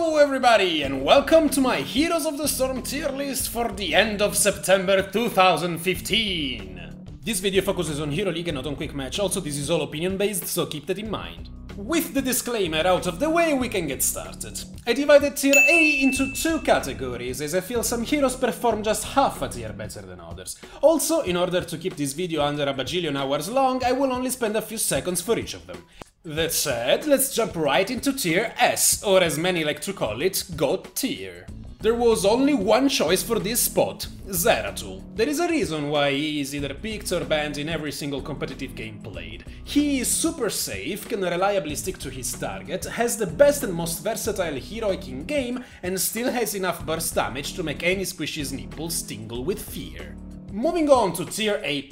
Hello everybody and welcome to my Heroes of the Storm tier list for the end of September 2015. This video focuses on Hero League and not on Quick Match, also this is all opinion based, so keep that in mind. With the disclaimer out of the way, we can get started. I divided tier A into two categories, as I feel some heroes perform just half a tier better than others. Also, in order to keep this video under a bajillion hours long, I will only spend a few seconds for each of them. That said, let's jump right into tier S, or as many like to call it, God tier. There was only one choice for this spot, Zeratul. There is a reason why he is either picked or banned in every single competitive game played. He is super safe, can reliably stick to his target, has the best and most versatile heroic in game, and still has enough burst damage to make any squishy's nipples tingle with fear. Moving on to tier A+,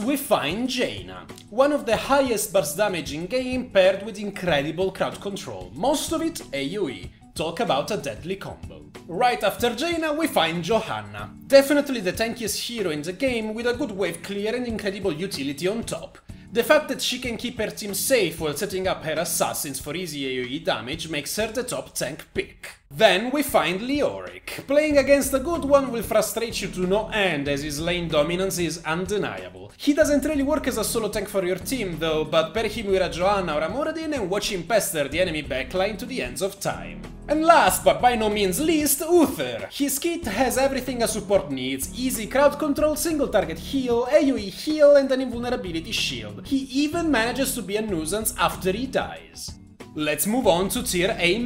we find Jaina. One of the highest burst damage in game paired with incredible crowd control, most of it AoE. Talk about a deadly combo. Right after Jaina we find Johanna. Definitely the tankiest hero in the game with a good wave clear and incredible utility on top. The fact that she can keep her team safe while setting up her assassins for easy AoE damage makes her the top tank pick. Then we find Leoric. Playing against a good one will frustrate you to no end as his lane dominance is undeniable. He doesn't really work as a solo tank for your team though, but pair him with a Johanna or a Moradin and watch him pester the enemy backline to the ends of time. And last but by no means least, Uther. His kit has everything a support needs: easy crowd control, single target heal, AoE heal and an invulnerability shield. He even manages to be a nuisance after he dies. Let's move on to tier A-,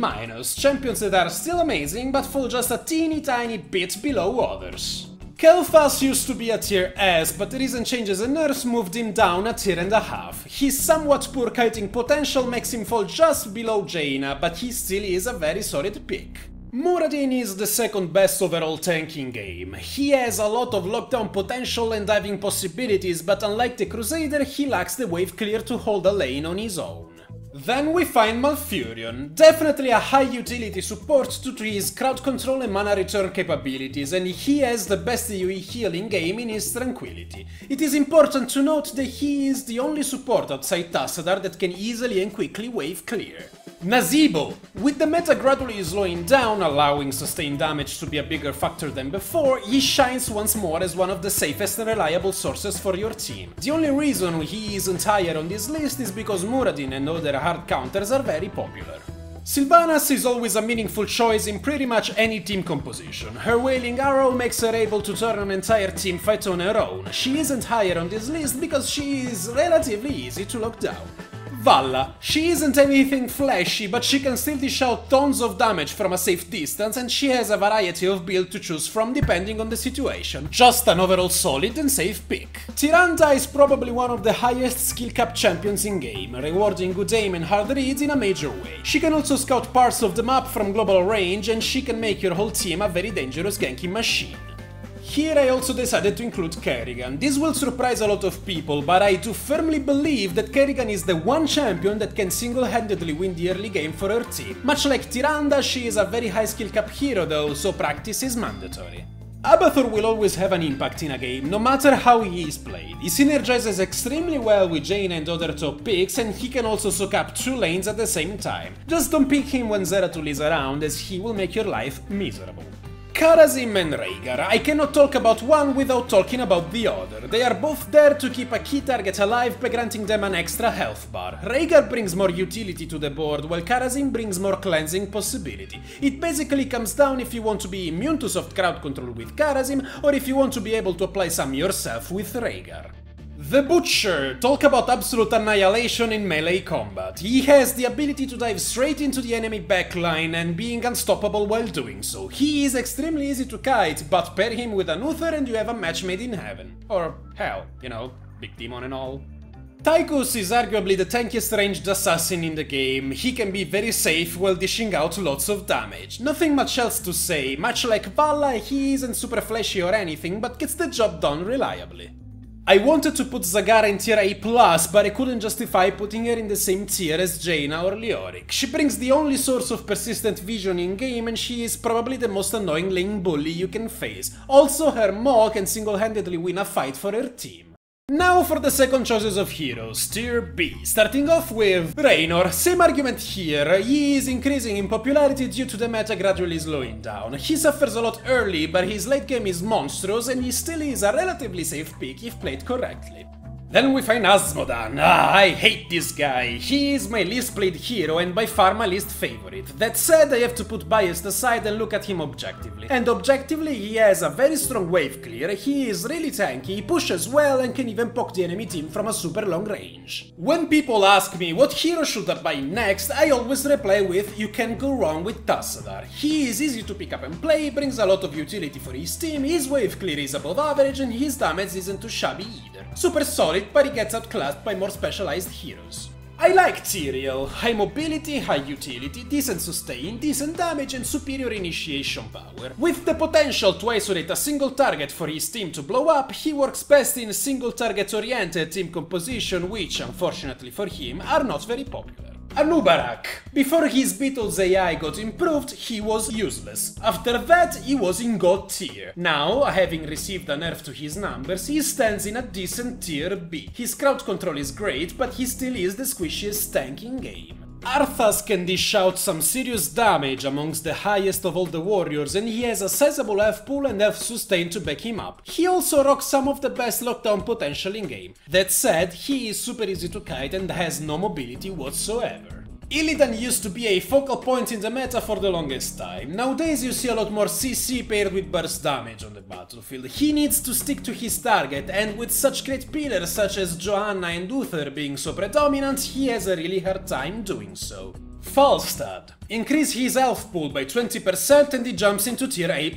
champions that are still amazing but fall just a teeny tiny bit below others. Kel'Thas used to be a tier S, but the recent changes and nerfs moved him down a tier and a half. His somewhat poor kiting potential makes him fall just below Jaina, but he still is a very solid pick. Moradin is the second best overall tank in game. He has a lot of lockdown potential and diving possibilities, but unlike the Crusader, he lacks the wave clear to hold a lane on his own. Then we find Malfurion, definitely a high utility support due to his crowd control and mana return capabilities, and he has the best AoE heal in game in his Tranquility. It is important to note that he is the only support outside Tassadar that can easily and quickly wave clear. Nazeebo! With the meta gradually slowing down, allowing sustained damage to be a bigger factor than before, he shines once more as one of the safest and reliable sources for your team. The only reason he isn't higher on this list is because Muradin and other hard counters are very popular. Sylvanas is always a meaningful choice in pretty much any team composition. Her Wailing Arrow makes her able to turn an entire team fight on her own. She isn't higher on this list because she is relatively easy to lock down. Valla. She isn't anything flashy, but she can still dish out tons of damage from a safe distance, and she has a variety of builds to choose from depending on the situation. Just an overall solid and safe pick. Tyrande is probably one of the highest skill cap champions in game, rewarding good aim and hard reads in a major way. She can also scout parts of the map from global range, and she can make your whole team a very dangerous ganking machine. Here I also decided to include Kerrigan. This will surprise a lot of people, but I do firmly believe that Kerrigan is the one champion that can single-handedly win the early game for her team. Much like Tyrande, she is a very high skill cap hero though, so practice is mandatory. Abathur will always have an impact in a game, no matter how he is played. He synergizes extremely well with Jaina and other top picks, and he can also soak up two lanes at the same time. Just don't pick him when Zeratul is around, as he will make your life miserable. Kharazim and Rhaegar. I cannot talk about one without talking about the other. They are both there to keep a key target alive by granting them an extra health bar. Rhaegar brings more utility to the board, while Kharazim brings more cleansing possibility. It basically comes down if you want to be immune to soft crowd control with Kharazim, or if you want to be able to apply some yourself with Rhaegar. The Butcher. Talk about absolute annihilation in melee combat. He has the ability to dive straight into the enemy backline and being unstoppable while doing so. He is extremely easy to kite, but pair him with an Uther and you have a match made in heaven. Or hell, you know, big demon and all. Tychus is arguably the tankiest ranged assassin in the game. He can be very safe while dishing out lots of damage. Nothing much else to say. Much like Valla, he isn't super flashy or anything, but gets the job done reliably. I wanted to put Zagara in tier A+, but I couldn't justify putting her in the same tier as Jaina or Leoric. She brings the only source of persistent vision in game, and she is probably the most annoying lane bully you can face. Also, her Maw can single-handedly win a fight for her team. Now for the second choices of heroes, tier B. Starting off with Raynor. Same argument here, he is increasing in popularity due to the meta gradually slowing down. He suffers a lot early, but his late game is monstrous and he still is a relatively safe pick if played correctly. Then we find Asmodan. I hate this guy. He is my least played hero and by far my least favorite. That said, I have to put bias aside and look at him objectively. And objectively, he has a very strong wave clear, he is really tanky, he pushes well and can even poke the enemy team from a super long range. When people ask me what hero should I buy next, I always reply with you can go wrong with Tassadar. He is easy to pick up and play, brings a lot of utility for his team, his wave clear is above average and his damage isn't too shabby either. Super solid, but he gets outclassed by more specialized heroes. I like Tyrael, high mobility, high utility, decent sustain, decent damage and superior initiation power. With the potential to isolate a single target for his team to blow up, he works best in single target oriented team composition which, unfortunately for him, are not very popular. Anubarak. Before his Beatles AI got improved, he was useless. After that, he was in God tier. Now, having received a nerf to his numbers, he stands in a decent tier B. His crowd control is great, but he still is the squishiest tank in game. Arthas can dish out some serious damage amongst the highest of all the warriors and he has a sizable health pool and health sustain to back him up. He also rocks some of the best lockdown potential in game. That said, he is super easy to kite and has no mobility whatsoever. Illidan used to be a focal point in the meta for the longest time. Nowadays you see a lot more CC paired with burst damage on the battlefield. He needs to stick to his target and with such great pillars such as Johanna and Uther being so predominant, he has a really hard time doing so. Falstad. Increase his health pool by 20% and he jumps into tier A+.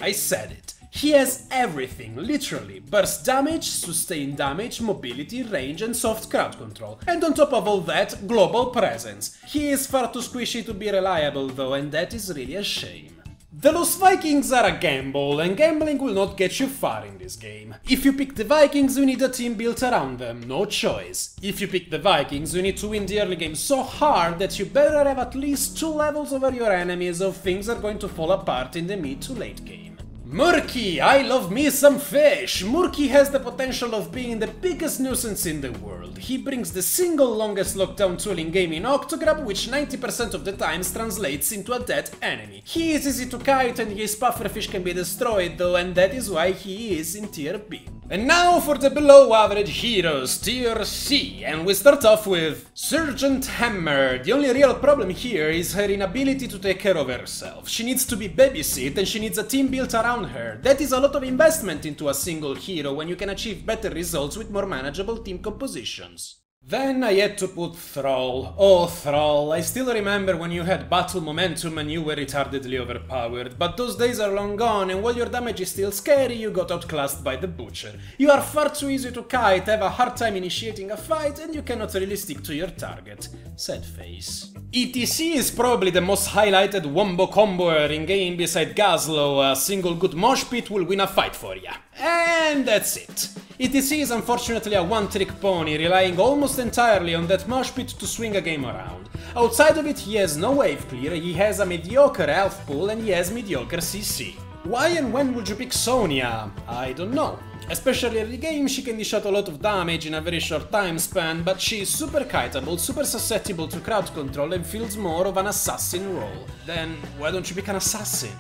I said it. He has everything, literally. Burst damage, sustained damage, mobility, range and soft crowd control. And on top of all that, global presence. He is far too squishy to be reliable though, and that is really a shame. The Lost Vikings are a gamble, and gambling will not get you far in this game. If you pick the Vikings, you need a team built around them, no choice. If you pick the Vikings, you need to win the early game so hard that you better have at least 2 levels over your enemies or things are going to fall apart in the mid to late game. Murky! I love me some fish! Murky has the potential of being the biggest nuisance in the world. He brings the single longest lockdown tool in game in Octograb, which 90% of the times translates into a dead enemy. He is easy to kite and his pufferfish can be destroyed though, and that is why he is in tier B. And now for the below average heroes, tier C, and we start off with Sergeant Hammer. The only real problem here is her inability to take care of herself. She needs to be babysit and she needs a team built around her. That is a lot of investment into a single hero when you can achieve better results with more manageable team compositions. Then I had to put Thrall. Oh, Thrall, I still remember when you had battle momentum and you were retardedly overpowered, but those days are long gone and while your damage is still scary, you got outclassed by the Butcher. You are far too easy to kite, have a hard time initiating a fight, and you cannot really stick to your target. Sad face. ETC is probably the most highlighted wombo comboer in game beside Gazlowe. A single good mosh pit will win a fight for ya. And that's it. ETC is unfortunately a one-trick pony, relying almost entirely on that mosh pit to swing a game around. Outside of it, he has no wave clear, he has a mediocre health pool and he has mediocre CC. Why and when would you pick Sonya? I don't know. Especially early game, she can dish out a lot of damage in a very short time span, but she is super kiteable, super susceptible to crowd control and feels more of an assassin role. Then why don't you pick an assassin?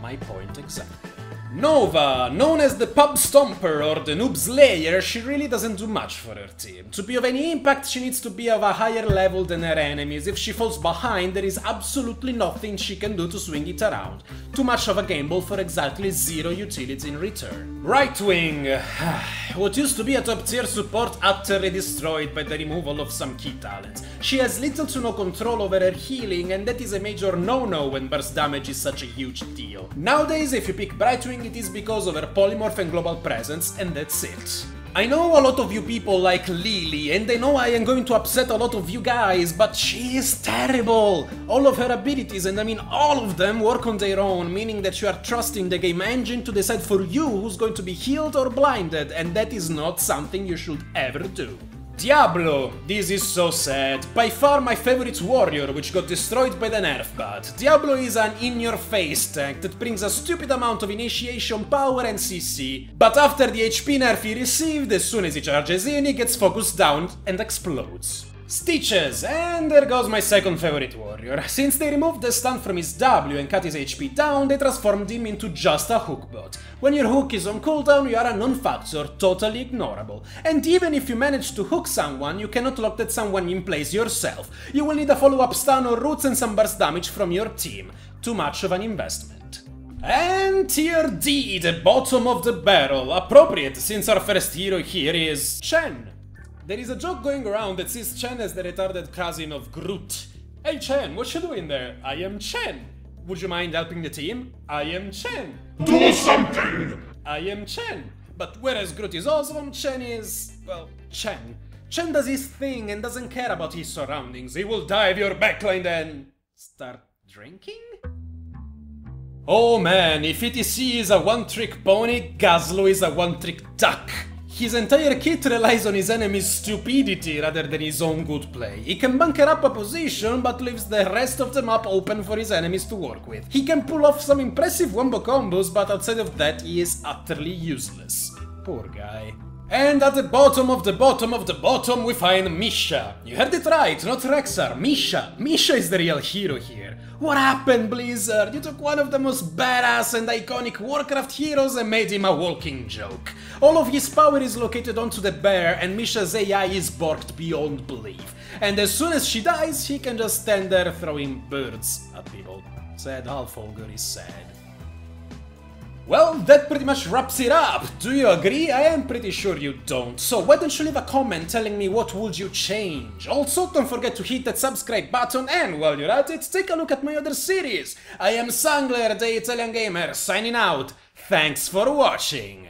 My point exactly. Nova, known as the Pub Stomper or the Noob Slayer, she really doesn't do much for her team. To be of any impact, she needs to be of a higher level than her enemies. If she falls behind, there is absolutely nothing she can do to swing it around. Too much of a gamble for exactly 0 utility in return. Right wing. What used to be a top tier support utterly destroyed by the removal of some key talents. She has little to no control over her healing, and that is a major no-no when burst damage is such a huge deal. Nowadays, if you pick Brightwing, it is because of her polymorph and global presence, and that's it. I know a lot of you people like Lily, and I know I am going to upset a lot of you guys, but she is terrible! All of her abilities, and I mean all of them, work on their own, meaning that you are trusting the game engine to decide for you who's going to be healed or blinded, and that is not something you should ever do. Diablo! This is so sad. By far my favorite warrior, which got destroyed by the nerf bot. Diablo is an in-your-face tank that brings a stupid amount of initiation power and CC, but after the HP nerf he received, as soon as he charges in, he gets focused down and explodes. Stitches! And there goes my second favorite warrior. Since they removed the stun from his W and cut his HP down, they transformed him into just a hook bot. When your hook is on cooldown, you are a non-factor, totally ignorable. And even if you manage to hook someone, you cannot lock that someone in place yourself. You will need a follow-up stun or roots and some burst damage from your team. Too much of an investment. And tier D, the bottom of the barrel. Appropriate, since our first hero here is Chen. There is a joke going around that sees Chen as the retarded cousin of Groot. Hey Chen, what you doing there? I am Chen. Would you mind helping the team? I am Chen. Do something! I am Chen. But whereas Groot is awesome, Chen is, well, Chen. Chen does his thing and doesn't care about his surroundings. He will dive your backline and start drinking? Oh man, if ETC is a one-trick pony, Gazlo is a one-trick duck. His entire kit relies on his enemy's stupidity rather than his own good play. He can bunker up a position, but leaves the rest of the map open for his enemies to work with. He can pull off some impressive wombo combos, but outside of that, he is utterly useless. Poor guy. And at the bottom of the bottom of the bottom, we find Misha. You heard it right, not Rexar, Misha. Misha is the real hero here. What happened, Blizzard? You took one of the most badass and iconic Warcraft heroes and made him a walking joke. All of his power is located onto the bear, and Misha's AI is borked beyond belief. And as soon as she dies, he can just stand there throwing birds at people. Sad Halfolger is sad. Well, that pretty much wraps it up. Do you agree? I am pretty sure you don't. So why don't you leave a comment telling me what would you change? Also, don't forget to hit that subscribe button, and while you're at it, take a look at my other series. I am SunGlare, the Italian gamer, signing out. Thanks for watching.